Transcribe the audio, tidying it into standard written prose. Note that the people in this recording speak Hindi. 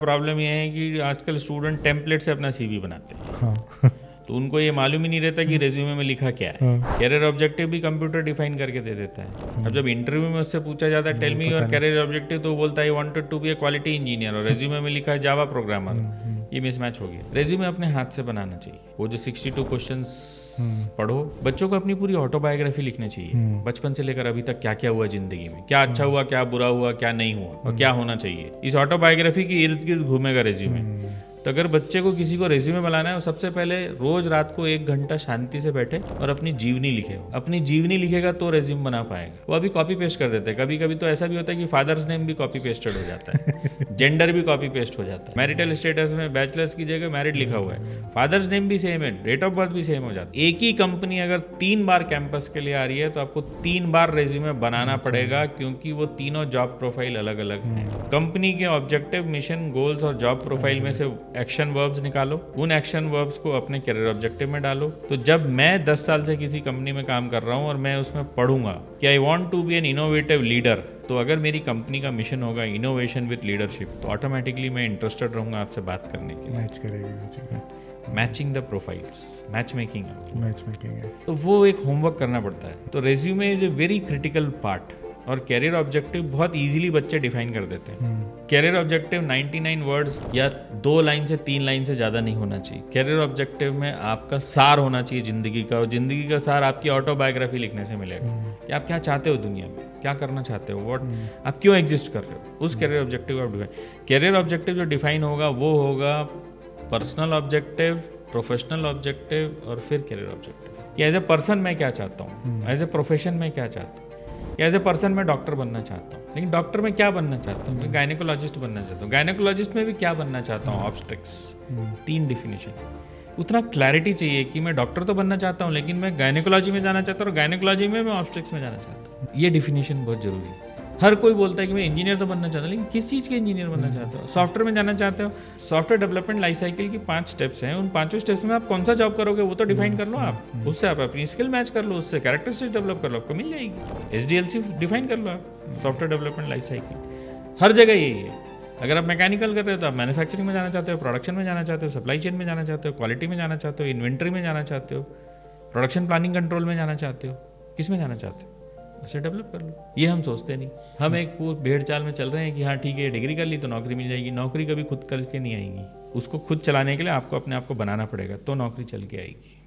प्रॉब्लम ये है कि आजकल स्टूडेंट टेम्पलेट से अपना सीवी बनाते हैं। हाँ। तो उनको ये मालूम ही नहीं रहता कि रेज्यूमे में लिखा क्या है। कैरियर ऑब्जेक्टिव भी कंप्यूटर डिफाइन करके दे देता है। अब जब इंटरव्यू में उससे पूछा जाता है tell me your career objective, तो वो बोलता है I wanted to be a quality engineer, और रेज्यूमे में लिखा है जावा प्रोग्रामर। ये मिसमैच हो गया। रेज्यूमे अपने हाथ से बनाना चाहिए। वो जो 62 क्वेश्चंस पढ़ो, बच्चों को अपनी पूरी ऑटोबायोग्राफी लिखनी चाहिए, बचपन से लेकर अभी तक क्या क्या हुआ जिंदगी में, क्या अच्छा हुआ, क्या बुरा हुआ, क्या नहीं हुआ और क्या होना चाहिए। इस ऑटोबायोग्राफी के इर्द गिर्द घूमेगा रेज्यूमे। तो अगर बच्चे को किसी को रेज्यूमे बनाना है, वो सबसे पहले रोज रात को 1 घंटा शांति से बैठे और अपनी जीवनी लिखे। अपनी जीवनी लिखेगा तो रेज्यूमे बना पाएगा। वो अभी कॉपी पेस्ट कर देते हैं। कभी कभी तो ऐसा भी होता है कि फादर्स नेम भी कॉपी पेस्टेड हो जाता है, जेंडर भी कॉपी पेस्ट हो जाता है। मैरिटल स्टेटस में बैचलर्स की जगह मैरिड लिखा हुआ है, फादर्स नेम भी सेम है, डेट ऑफ बर्थ भी सेम हो जाता है। एक ही कंपनी अगर 3 बार कैंपस के लिए आ रही है तो आपको 3 बार रेज्यूमे बनाना पड़ेगा, क्योंकि वो तीनों जॉब प्रोफाइल अलग अलग है। कंपनी के ऑब्जेक्टिव, मिशन, गोल्स और जॉब प्रोफाइल में से एक्शन वर्ब्स निकालो, उन एक्शन वर्ब्स को अपने कैरियर ऑब्जेक्टिव में डालो। तो जब मैं 10 साल से किसी कंपनी में काम कर रहा हूं और मैं उसमें पढ़ूंगा कि I want to be an innovative leader, तो अगर मेरी कंपनी का मिशन होगा इनोवेशन विद लीडरशिप, तो ऑटोमेटिकली मैं इंटरेस्टेड रहूंगा आपसे बात करने के लिए। मैच करेगी, matching the profiles, match making है। तो वो एक होमवर्क करना पड़ता है। तो resume is a very critical part. और कैरियर ऑब्जेक्टिव बहुत इजीली बच्चे डिफाइन कर देते हैं। कैरियर ऑब्जेक्टिव 99 वर्ड्स या 2 लाइन से 3 लाइन से ज़्यादा नहीं होना चाहिए। कैरियर ऑब्जेक्टिव में आपका सार होना चाहिए ज़िंदगी का, और ज़िंदगी का सार आपकी ऑटोबायोग्राफी लिखने से मिलेगा कि आप क्या चाहते हो दुनिया में, क्या करना चाहते हो, व्हाट आप क्यों एग्जिस्ट कर रहे हो। उस कैरियर ऑब्जेक्टिव का डिफाइन, कैरियर ऑब्जेक्टिव जो डिफाइन होगा वो होगा पर्सनल ऑब्जेक्टिव, प्रोफेशनल ऑब्जेक्टिव और फिर कैरियर ऑब्जेक्टिव। कि एज ए पर्सन मैं क्या चाहता हूँ, एज ए प्रोफेशन में क्या चाहता हूँ। एज ए पर्सन मैं डॉक्टर बनना चाहता हूँ, लेकिन डॉक्टर में क्या बनना चाहता हूँ, मैं गायनेकोलॉजिस्ट बनना चाहता हूँ। गायनेकोलॉजिस्ट में भी क्या बनना चाहता हूँ, ऑब्स्टेट्रिक्स। 3 डिफिनेशन। उतना क्लैरिटी चाहिए कि मैं डॉक्टर तो बनना चाहता हूँ, लेकिन मैं गायनेकोलॉजी में जाना चाहता हूँ और गायनेकोलॉजी में मैं ऑब्स्टेट्रिक्स में जाना चाहता हूँ। ये डिफिनेशन बहुत जरूरी है। हर कोई बोलता है कि मैं इंजीनियर तो बनना चाहता हूँ, लेकिन किस चीज़ के इंजीनियर बनना चाहते हो। सॉफ्टवेयर में जाना चाहते हो, सॉफ्टवेयर डेवलपमेंट लाइफ साइकिल की 5 स्टेप्स हैं। उन 5 स्टेप्स में आप कौन सा जॉब करोगे वो तो डिफाइन कर लो आप, उससे आप अपनी स्किल मैच कर लो, उससे कैरेक्टरिस्टिक्स डेवलप कर लो, आपको मिल जाएगी। SDLC डिफाइन कर लो आप, सॉफ्टवेयर डेवलपमेंट लाइफ साइकिल। हर जगह यही है। अगर आप मैकेनिकल कर रहे हो तो आप मैन्युफैक्चरिंग में जाना चाहते हो, प्रोडक्शन में जाना चाहते हो, सप्लाई चेन में जाना चाहते हो, क्वालिटी में जाना चाहते हो, इन्वेंट्री में जाना चाहते हो, प्रोडक्शन प्लानिंग कंट्रोल में जाना चाहते हो, किस में जाना चाहते हो, उसे डेवलप कर लो। ये हम सोचते नहीं। हम एक वो भेड़ चाल में चल रहे हैं कि हाँ ठीक है डिग्री कर ली तो नौकरी मिल जाएगी। नौकरी कभी खुद करके नहीं आएगी, उसको खुद चलाने के लिए आपको अपने आप को बनाना पड़ेगा, तो नौकरी चल के आएगी।